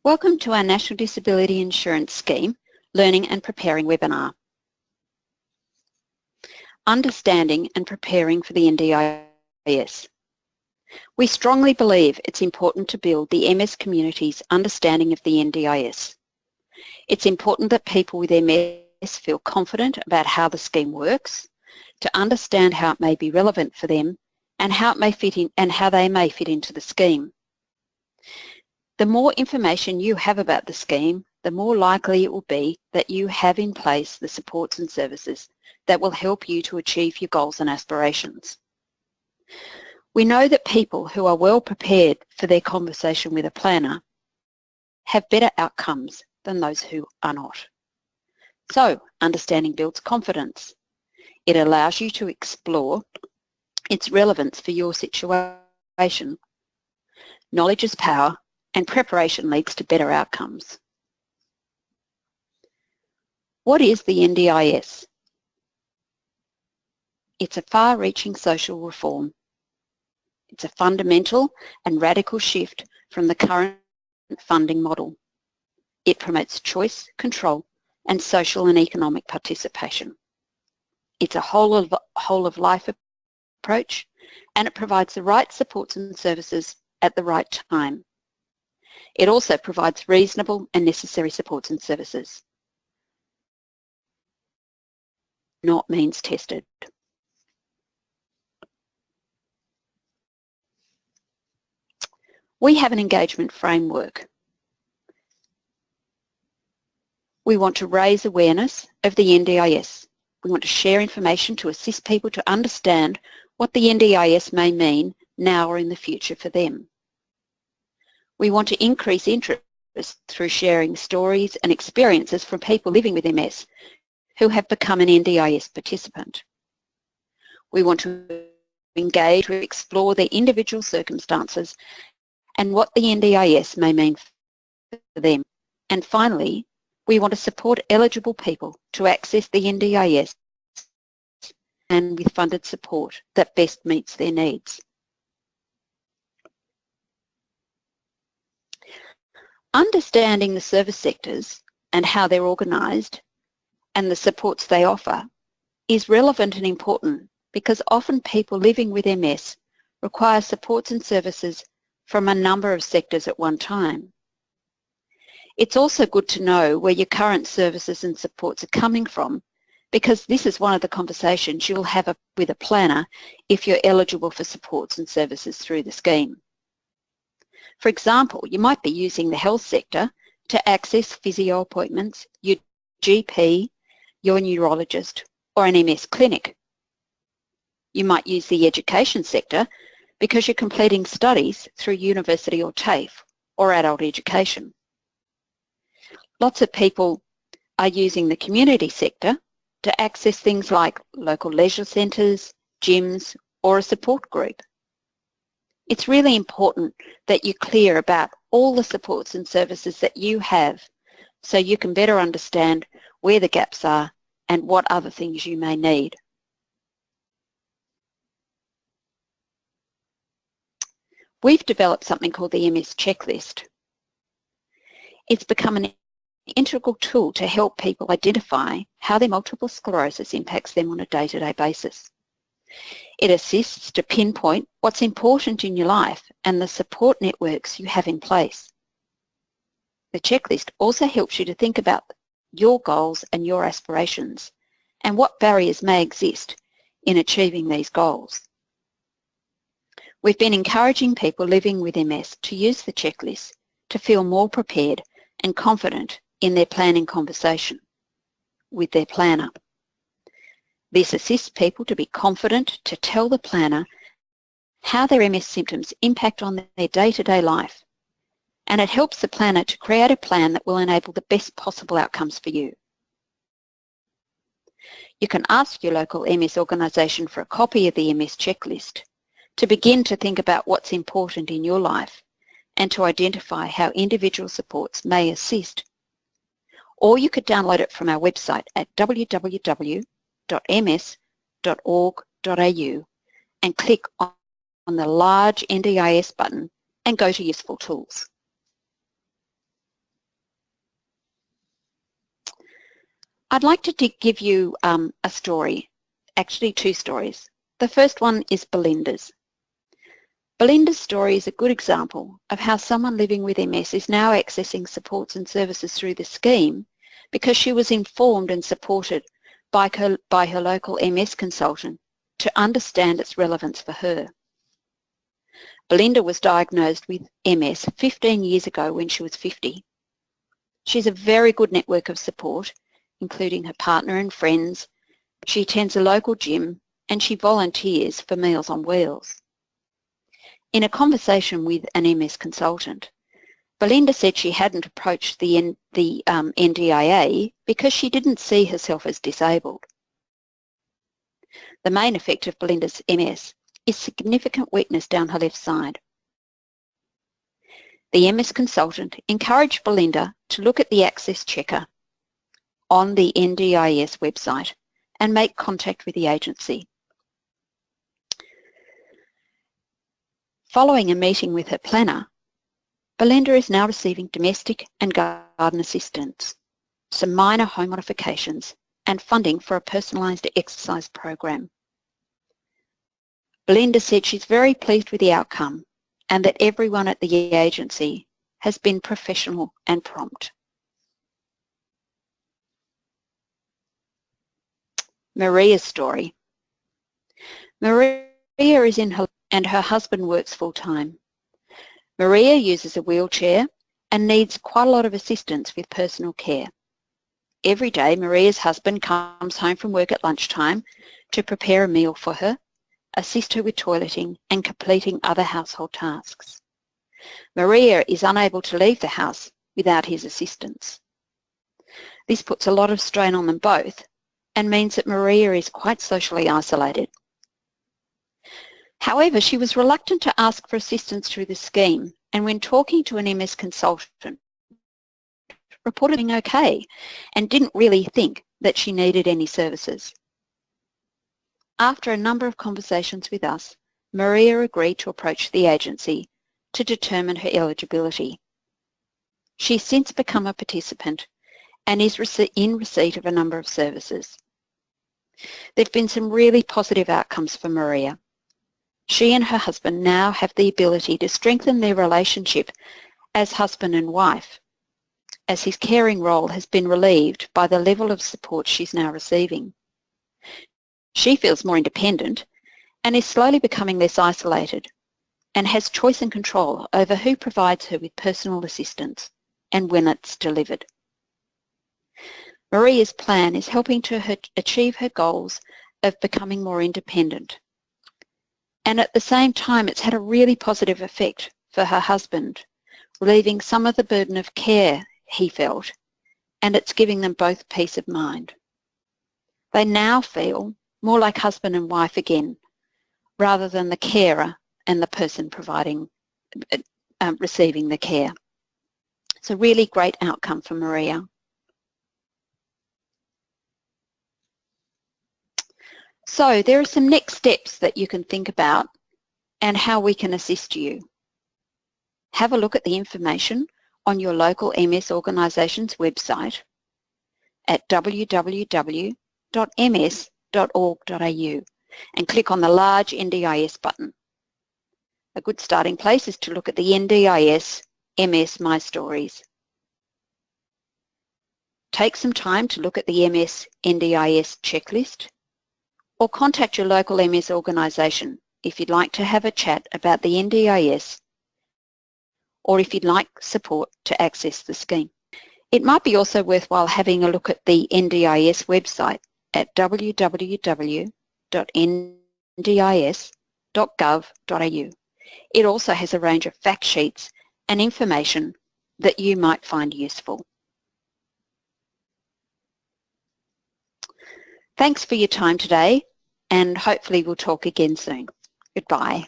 Welcome to our National Disability Insurance Scheme Learning and Preparing webinar. Understanding and preparing for the NDIS. We strongly believe it's important to build the MS community's understanding of the NDIS. It's important that people with MS feel confident about how the scheme works, to understand how it may be relevant for them and how it may fit in and how they may fit into the scheme. The more information you have about the scheme, the more likely it will be that you have in place the supports and services that will help you to achieve your goals and aspirations. We know that people who are well prepared for their conversation with a planner have better outcomes than those who are not. So, understanding builds confidence. It allows you to explore its relevance for your situation. Knowledge is power, and preparation leads to better outcomes. What is the NDIS? It's a far-reaching social reform. It's a fundamental and radical shift from the current funding model. It promotes choice, control, and social and economic participation. It's a whole of life approach, and it provides the right supports and services at the right time. It also provides reasonable and necessary supports and services. Not means tested. We have an engagement framework. We want to raise awareness of the NDIS. We want to share information to assist people to understand what the NDIS may mean now or in the future for them. We want to increase interest through sharing stories and experiences from people living with MS who have become an NDIS participant. We want to engage with, explore their individual circumstances and what the NDIS may mean for them. And finally, we want to support eligible people to access the NDIS and with funded support that best meets their needs. Understanding the service sectors and how they're organised and the supports they offer is relevant and important because often people living with MS require supports and services from a number of sectors at one time. It's also good to know where your current services and supports are coming from because this is one of the conversations you'll have with a planner if you're eligible for supports and services through the scheme. For example, you might be using the health sector to access physio appointments, your GP, your neurologist, or an MS clinic. You might use the education sector because you're completing studies through university or TAFE or adult education. Lots of people are using the community sector to access things like local leisure centres, gyms, or a support group. It's really important that you're clear about all the supports and services that you have so you can better understand where the gaps are and what other things you may need. We've developed something called the MS checklist. It's become an integral tool to help people identify how their multiple sclerosis impacts them on a day-to-day basis. It assists to pinpoint what's important in your life and the support networks you have in place. The checklist also helps you to think about your goals and your aspirations and what barriers may exist in achieving these goals. We've been encouraging people living with MS to use the checklist to feel more prepared and confident in their planning conversation with their planner. This assists people to be confident to tell the planner how their MS symptoms impact on their day-to-day life, and it helps the planner to create a plan that will enable the best possible outcomes for you. You can ask your local MS organisation for a copy of the MS checklist to begin to think about what's important in your life and to identify how individual supports may assist. Or you could download it from our website at www.ms.org.au and click on the large NDIS button and go to Useful Tools. I'd like to give you a story, actually two stories. The first one is Belinda's. Belinda's story is a good example of how someone living with MS is now accessing supports and services through the scheme because she was informed and supported by her local MS consultant to understand its relevance for her. Belinda was diagnosed with MS 15 years ago when she was 50. She has a very good network of support, including her partner and friends. She attends a local gym and she volunteers for Meals on Wheels. In a conversation with an MS consultant, Belinda said she hadn't approached the NDIA because she didn't see herself as disabled. The main effect of Belinda's MS is significant weakness down her left side. The MS consultant encouraged Belinda to look at the Access Checker on the NDIS website and make contact with the agency. Following a meeting with her planner, Belinda is now receiving domestic and garden assistance, some minor home modifications, and funding for a personalised exercise program. Belinda said she's very pleased with the outcome and that everyone at the agency has been professional and prompt. Maria's story. Maria is in her and her husband works full-time. Maria uses a wheelchair and needs quite a lot of assistance with personal care. Every day, Maria's husband comes home from work at lunchtime to prepare a meal for her, assist her with toileting and completing other household tasks. Maria is unable to leave the house without his assistance. This puts a lot of strain on them both and means that Maria is quite socially isolated. However, she was reluctant to ask for assistance through the scheme, and when talking to an MS consultant, reported being okay and didn't really think that she needed any services. After a number of conversations with us, Maria agreed to approach the agency to determine her eligibility. She's since become a participant and is in receipt of a number of services. There have been some really positive outcomes for Maria. She and her husband now have the ability to strengthen their relationship as husband and wife, as his caring role has been relieved by the level of support she's now receiving. She feels more independent and is slowly becoming less isolated and has choice and control over who provides her with personal assistance and when it's delivered. Maria's plan is helping her achieve her goals of becoming more independent. And at the same time, it's had a really positive effect for her husband, relieving some of the burden of care he felt, and it's giving them both peace of mind. They now feel more like husband and wife again, rather than the carer and the person receiving the care. It's a really great outcome for Maria. So there are some next steps that you can think about and how we can assist you. Have a look at the information on your local MS organisation's website at www.ms.org.au and click on the large NDIS button. A good starting place is to look at the NDIS MS My Stories. Take some time to look at the MS NDIS checklist, or contact your local MS organisation if you'd like to have a chat about the NDIS or if you'd like support to access the scheme. It might be also worthwhile having a look at the NDIS website at www.ndis.gov.au. It also has a range of fact sheets and information that you might find useful. Thanks for your time today, and hopefully we'll talk again soon. Goodbye.